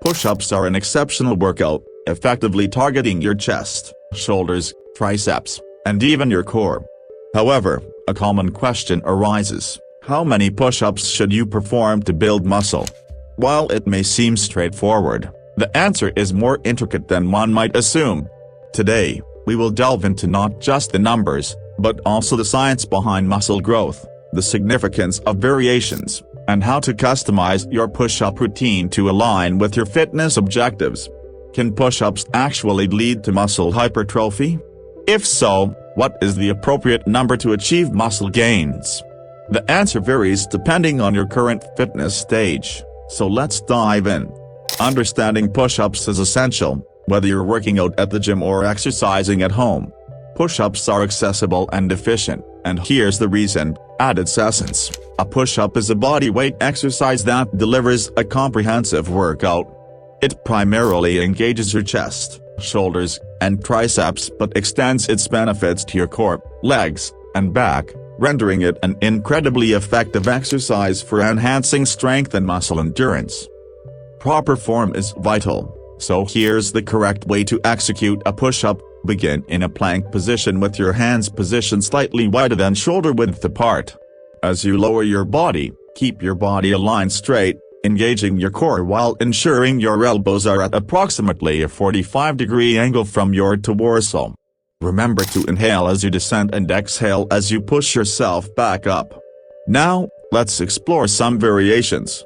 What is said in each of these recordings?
Push-ups are an exceptional workout, effectively targeting your chest, shoulders, triceps, and even your core. However, a common question arises: how many push-ups should you perform to build muscle? While it may seem straightforward, the answer is more intricate than one might assume. Today, we will delve into not just the numbers, but also the science behind muscle growth, the significance of variations, and how to customize your push-up routine to align with your fitness objectives. Can push-ups actually lead to muscle hypertrophy? If so, what is the appropriate number to achieve muscle gains? The answer varies depending on your current fitness stage, so let's dive in. Understanding push-ups is essential, whether you're working out at the gym or exercising at home. Push-ups are accessible and efficient, and here's the reason: at its essence, a push-up is a bodyweight exercise that delivers a comprehensive workout. It primarily engages your chest, shoulders, and triceps but extends its benefits to your core, legs, and back, rendering it an incredibly effective exercise for enhancing strength and muscle endurance. Proper form is vital, so here's the correct way to execute a push-up. Begin in a plank position with your hands positioned slightly wider than shoulder width apart. As you lower your body, keep your body aligned straight, engaging your core while ensuring your elbows are at approximately a 45-degree angle from your torso. Remember to inhale as you descend and exhale as you push yourself back up. Now, let's explore some variations.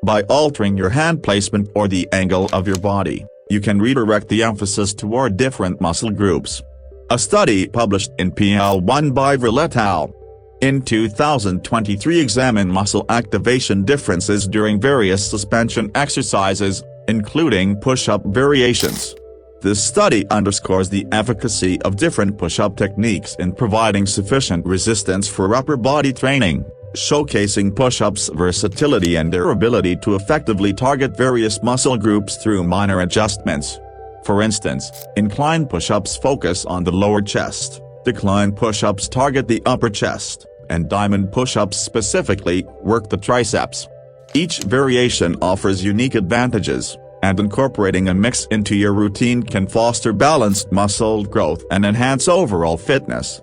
By altering your hand placement or the angle of your body, you can redirect the emphasis toward different muscle groups. A study published in PL1 by et al. In 2023 examined muscle activation differences during various suspension exercises, including push-up variations. This study underscores the efficacy of different push-up techniques in providing sufficient resistance for upper body training, showcasing push-ups' versatility and their ability to effectively target various muscle groups through minor adjustments. For instance, incline push-ups focus on the lower chest, decline push-ups target the upper chest, and diamond push-ups specifically work the triceps. Each variation offers unique advantages, and incorporating a mix into your routine can foster balanced muscle growth and enhance overall fitness.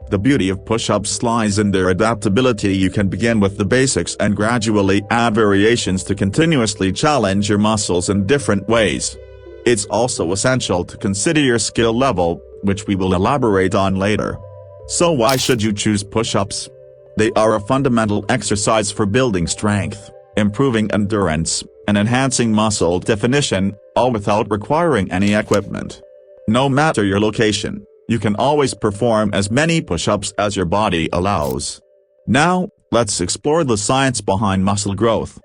The beauty of push-ups lies in their adaptability. You can begin with the basics and gradually add variations to continuously challenge your muscles in different ways. It's also essential to consider your skill level, which we will elaborate on later. So why should you choose push-ups? They are a fundamental exercise for building strength, improving endurance, and enhancing muscle definition, all without requiring any equipment. No matter your location, you can always perform as many push-ups as your body allows. Now, let's explore the science behind muscle growth.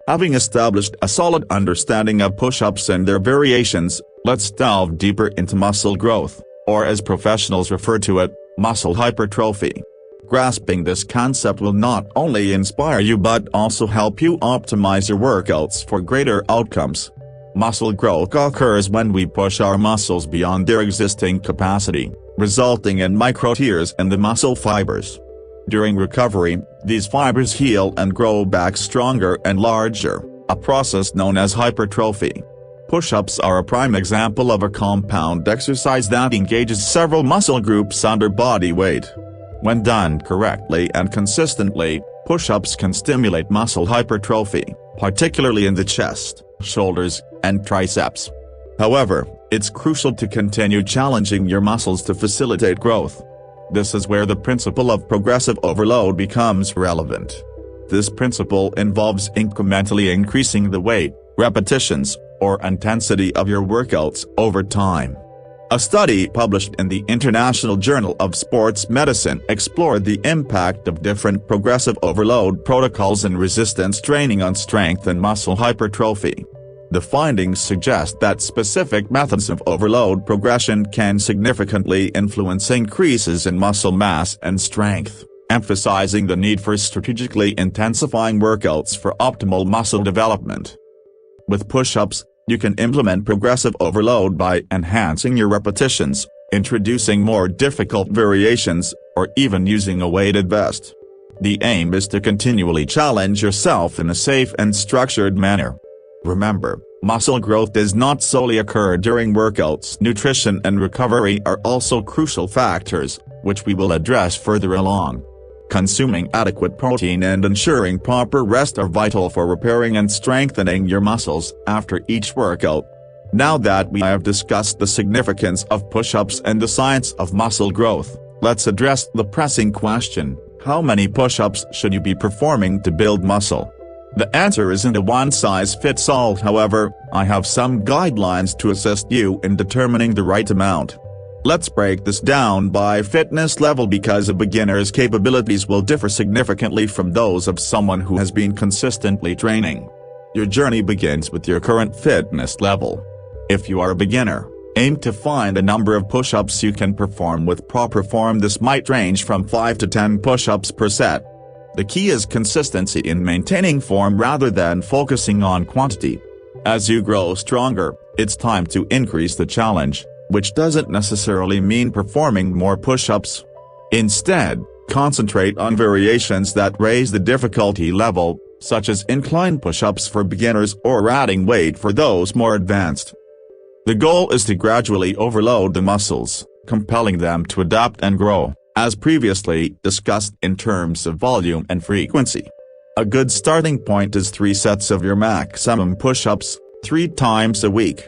Having established a solid understanding of push-ups and their variations, let's delve deeper into muscle growth, or as professionals refer to it, muscle hypertrophy. Grasping this concept will not only inspire you but also help you optimize your workouts for greater outcomes. Muscle growth occurs when we push our muscles beyond their existing capacity, resulting in micro-tears in the muscle fibers. During recovery, these fibers heal and grow back stronger and larger, a process known as hypertrophy. Push-ups are a prime example of a compound exercise that engages several muscle groups under body weight. When done correctly and consistently, push-ups can stimulate muscle hypertrophy, particularly in the chest, shoulders, and triceps. However, it's crucial to continue challenging your muscles to facilitate growth. This is where the principle of progressive overload becomes relevant. This principle involves incrementally increasing the weight, repetitions, or intensity of your workouts over time. A study published in the International Journal of Sports Medicine explored the impact of different progressive overload protocols and resistance training on strength and muscle hypertrophy. The findings suggest that specific methods of overload progression can significantly influence increases in muscle mass and strength, emphasizing the need for strategically intensifying workouts for optimal muscle development. With push-ups, you can implement progressive overload by enhancing your repetitions, introducing more difficult variations, or even using a weighted vest. The aim is to continually challenge yourself in a safe and structured manner. Remember, muscle growth does not solely occur during workouts. Nutrition and recovery are also crucial factors, which we will address further along. Consuming adequate protein and ensuring proper rest are vital for repairing and strengthening your muscles after each workout. Now that we have discussed the significance of push-ups and the science of muscle growth, let's address the pressing question: how many push-ups should you be performing to build muscle? The answer isn't a one-size-fits-all. However, I have some guidelines to assist you in determining the right amount. Let's break this down by fitness level because a beginner's capabilities will differ significantly from those of someone who has been consistently training. Your journey begins with your current fitness level. If you are a beginner, aim to find a number of push-ups you can perform with proper form. This might range from 5 to 10 push-ups per set. The key is consistency in maintaining form rather than focusing on quantity. As you grow stronger, it's time to increase the challenge, which doesn't necessarily mean performing more push-ups. Instead, concentrate on variations that raise the difficulty level, such as incline push-ups for beginners or adding weight for those more advanced. The goal is to gradually overload the muscles, compelling them to adapt and grow, as previously discussed in terms of volume and frequency. A good starting point is 3 sets of your maximum push-ups, 3 times a week.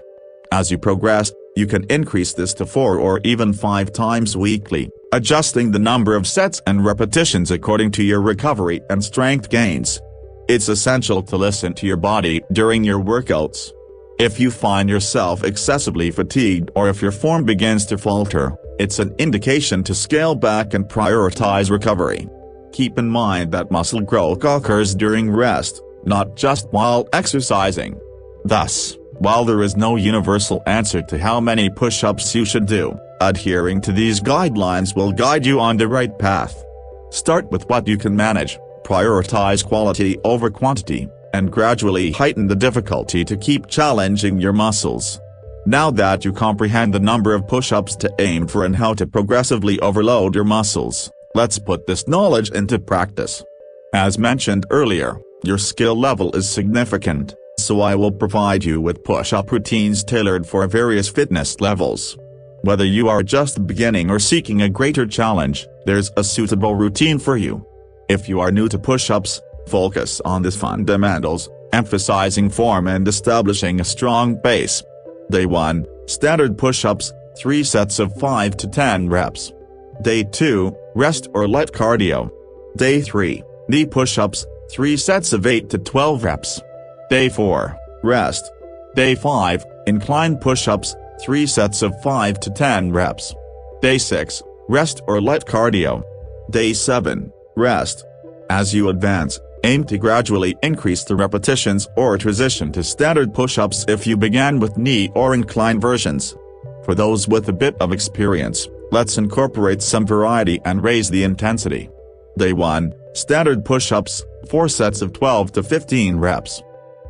As you progress, you can increase this to 4 or even 5 times weekly, adjusting the number of sets and repetitions according to your recovery and strength gains. It's essential to listen to your body during your workouts. If you find yourself excessively fatigued or if your form begins to falter, it's an indication to scale back and prioritize recovery. Keep in mind that muscle growth occurs during rest, not just while exercising. Thus, while there is no universal answer to how many push-ups you should do, adhering to these guidelines will guide you on the right path. Start with what you can manage, prioritize quality over quantity, and gradually heighten the difficulty to keep challenging your muscles. Now that you comprehend the number of push-ups to aim for and how to progressively overload your muscles, let's put this knowledge into practice. As mentioned earlier, your skill level is significant, so I will provide you with push-up routines tailored for various fitness levels. Whether you are just beginning or seeking a greater challenge, there's a suitable routine for you. If you are new to push-ups, focus on the fundamentals, emphasizing form and establishing a strong base. Day 1, standard push-ups, 3 sets of 5 to 10 reps. Day 2, rest or light cardio. Day 3, knee push-ups, 3 sets of 8 to 12 reps. Day 4, rest. Day 5, incline push-ups, 3 sets of 5 to 10 reps. Day 6, rest or light cardio. Day 7, rest. As you advance, aim to gradually increase the repetitions or transition to standard push-ups if you began with knee or incline versions. For those with a bit of experience, let's incorporate some variety and raise the intensity. Day 1, standard push-ups, 4 sets of 12 to 15 reps.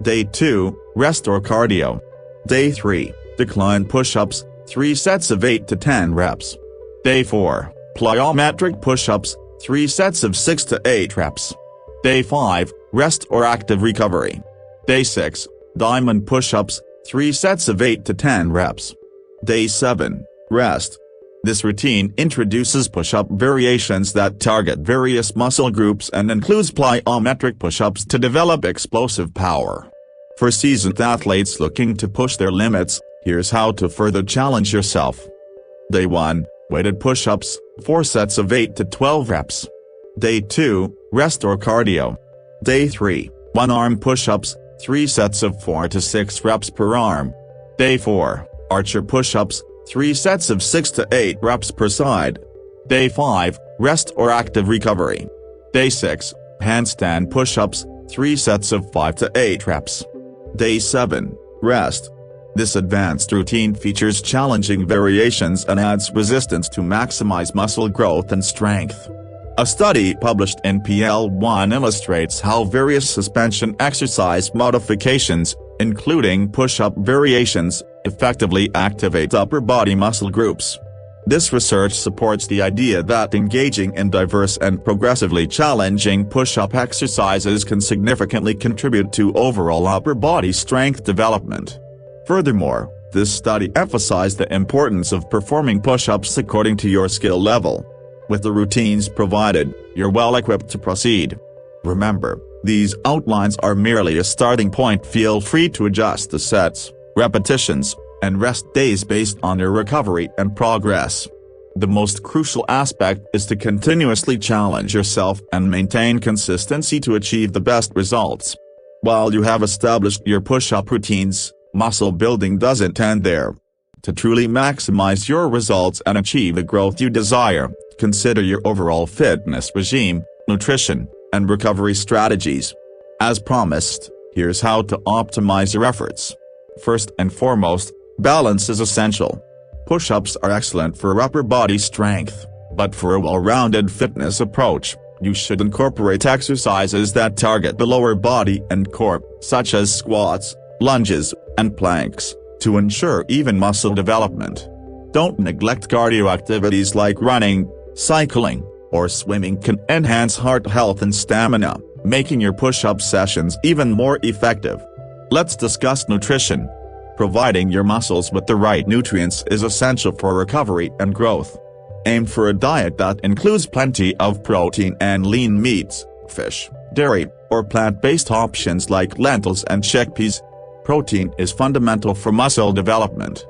Day 2, rest or cardio. Day 3, decline push-ups, 3 sets of 8 to 10 reps. Day 4, plyometric push-ups, 3 sets of 6 to 8 reps. Day 5, rest or active recovery. Day 6, diamond push-ups, 3 sets of 8 to 10 reps. Day 7, rest. This routine introduces push-up variations that target various muscle groups and includes plyometric push-ups to develop explosive power. For seasoned athletes looking to push their limits, here's how to further challenge yourself. Day 1, weighted push-ups, 4 sets of 8 to 12 reps. Day 2, rest or cardio. Day 3, one-arm push-ups, 3 sets of 4 to 6 reps per arm. Day 4, archer push-ups, 3 sets of 6 to 8 reps per side. Day 5, rest or active recovery. Day 6, handstand push-ups, 3 sets of 5 to 8 reps. Day 7, rest. This advanced routine features challenging variations and adds resistance to maximize muscle growth and strength. A study published in PL1 illustrates how various suspension exercise modifications, including push-up variations, effectively activate upper body muscle groups. This research supports the idea that engaging in diverse and progressively challenging push-up exercises can significantly contribute to overall upper body strength development. Furthermore, this study emphasized the importance of performing push-ups according to your skill level. With the routines provided, you're well equipped to proceed. Remember, these outlines are merely a starting point. Feel free to adjust the sets, repetitions, and rest days based on your recovery and progress. The most crucial aspect is to continuously challenge yourself and maintain consistency to achieve the best results. While you have established your push-up routines, muscle building doesn't end there. To truly maximize your results and achieve the growth you desire, consider your overall fitness regime, nutrition, and recovery strategies. As promised, here's how to optimize your efforts. First and foremost, balance is essential. Push-ups are excellent for upper body strength, but for a well-rounded fitness approach, you should incorporate exercises that target the lower body and core, such as squats, lunges, and planks, to ensure even muscle development. Don't neglect cardio activities like running, cycling, or swimming can enhance heart health and stamina, making your push-up sessions even more effective. Let's discuss nutrition. Providing your muscles with the right nutrients is essential for recovery and growth. Aim for a diet that includes plenty of protein and lean meats, fish, dairy, or plant-based options like lentils and chickpeas. Protein is fundamental for muscle development.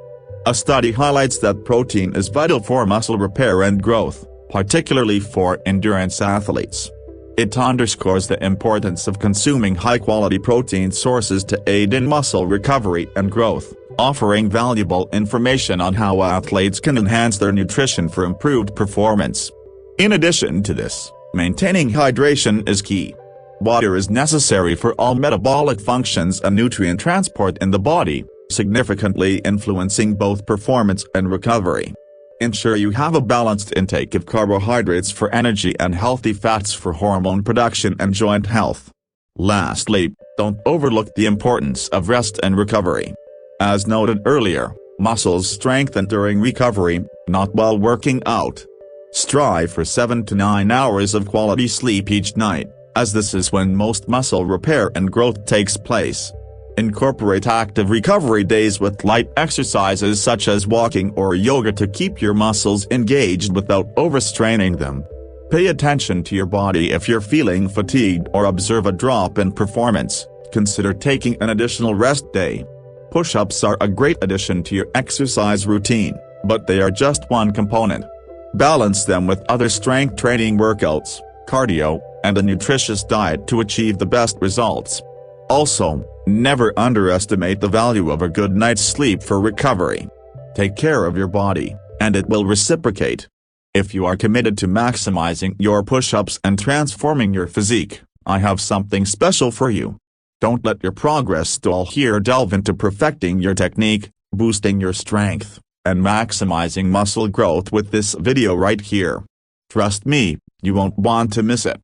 A study highlights that protein is vital for muscle repair and growth, particularly for endurance athletes. It underscores the importance of consuming high-quality protein sources to aid in muscle recovery and growth, offering valuable information on how athletes can enhance their nutrition for improved performance. In addition to this, maintaining hydration is key. Water is necessary for all metabolic functions and nutrient transport in the body, significantly influencing both performance and recovery. Ensure you have a balanced intake of carbohydrates for energy and healthy fats for hormone production and joint health. Lastly, don't overlook the importance of rest and recovery. As noted earlier, muscles strengthen during recovery, not while working out. Strive for 7 to 9 hours of quality sleep each night, as this is when most muscle repair and growth takes place. Incorporate active recovery days with light exercises such as walking or yoga to keep your muscles engaged without overstraining them. Pay attention to your body. If you're feeling fatigued or observe a drop in performance, consider taking an additional rest day. Push-ups are a great addition to your exercise routine, but they are just one component. Balance them with other strength training workouts, cardio, and a nutritious diet to achieve the best results. Also, never underestimate the value of a good night's sleep for recovery. Take care of your body, and it will reciprocate. If you are committed to maximizing your push-ups and transforming your physique, I have something special for you. Don't let your progress stall here. Delve into perfecting your technique, boosting your strength, and maximizing muscle growth with this video right here. Trust me, you won't want to miss it.